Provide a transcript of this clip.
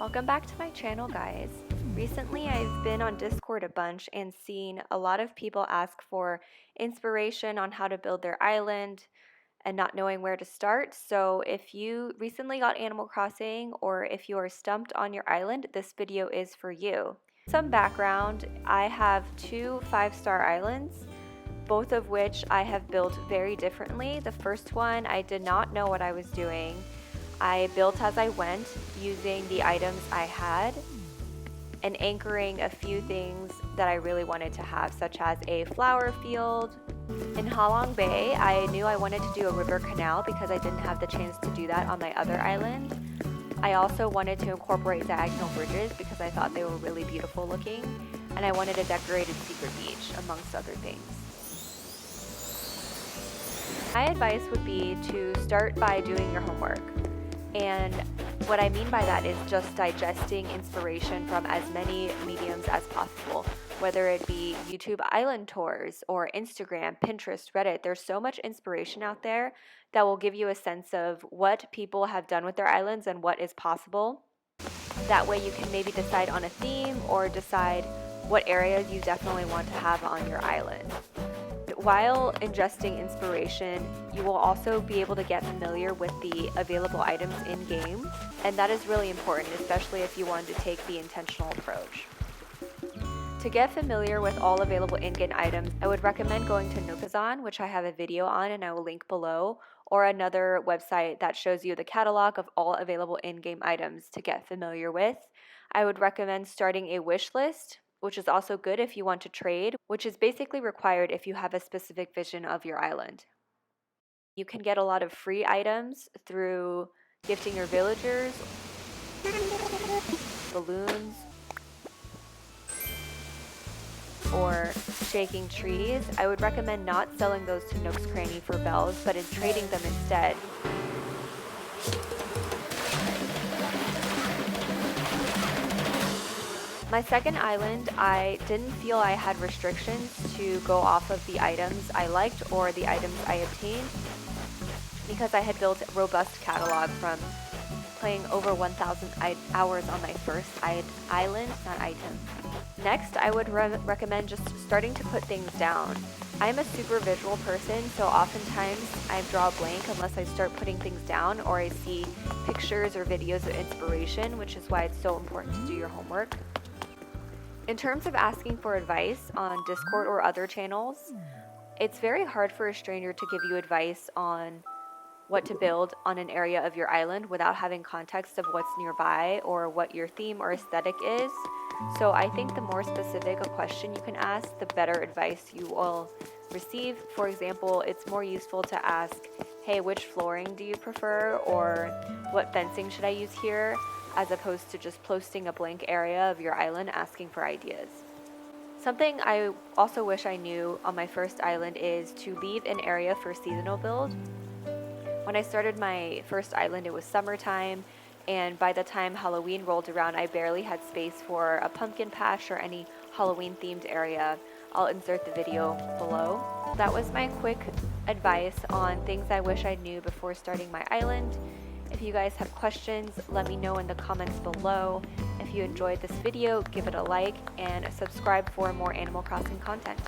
Welcome back to my channel, guys. Recently, I've been on Discord a bunch and seen a lot of people ask for inspiration on how to build their island and not knowing where to start. So if you recently got Animal Crossing or if you are stumped on your island, this video is for you. Some background, I have two 5-star islands, both of which I have built very differently. The first one, I did not know what I was doing. I built as I went using the items I had and anchoring a few things that I really wanted to have, such as a flower field. In Halong Bay, I knew I wanted to do a river canal because I didn't have the chance to do that on my other island. I also wanted to incorporate diagonal bridges because I thought they were really beautiful looking, and I wanted a decorated secret beach, amongst other things. My advice would be to start by doing your homework. And what I mean by that is just digesting inspiration from as many mediums as possible, whether it be YouTube island tours or Instagram, Pinterest, Reddit. There's so much inspiration out there that will give you a sense of what people have done with their islands and what is possible. That way you can maybe decide on a theme or decide what areas you definitely want to have on your island. While ingesting inspiration, you will also be able to get familiar with the available items in-game, and that is really important, especially if you want to take the intentional approach. To get familiar with all available in-game items, I would recommend going to Nookazon, which I have a video on and I will link below, or another website that shows you the catalog of all available in-game items to get familiar with. I would recommend starting a wish list, which is also good if you want to trade, which is basically required if you have a specific vision of your island. You can get a lot of free items through gifting your villagers, balloons, or shaking trees. I would recommend not selling those to Nook's Cranny for bells, but in trading them instead. My second island, I didn't feel I had restrictions to go off of the items I liked or the items I obtained because I had built a robust catalog from playing over 1,000 hours on my first island, not item. Next, I would recommend just starting to put things down. I'm a super visual person, so oftentimes I draw a blank unless I start putting things down or I see pictures or videos of inspiration, which is why it's so important to do your homework. In terms of asking for advice on Discord or other channels, it's very hard for a stranger to give you advice on what to build on an area of your island without having context of what's nearby or what your theme or aesthetic is. So I think the more specific a question you can ask, the better advice you will receive. For example, it's more useful to ask, hey, which flooring do you prefer? Or what fencing should I use here? As opposed to just posting a blank area of your island asking for ideas. Something I also wish I knew on my first island is to leave an area for seasonal build. When I started my first island, it was summertime, and by the time Halloween rolled around, I barely had space for a pumpkin patch or any Halloween themed area. I'll insert the video below. That was my quick advice on things I wish I knew before starting my island. If you guys have questions, let me know in the comments below. If you enjoyed this video, give it a like and subscribe for more Animal Crossing content.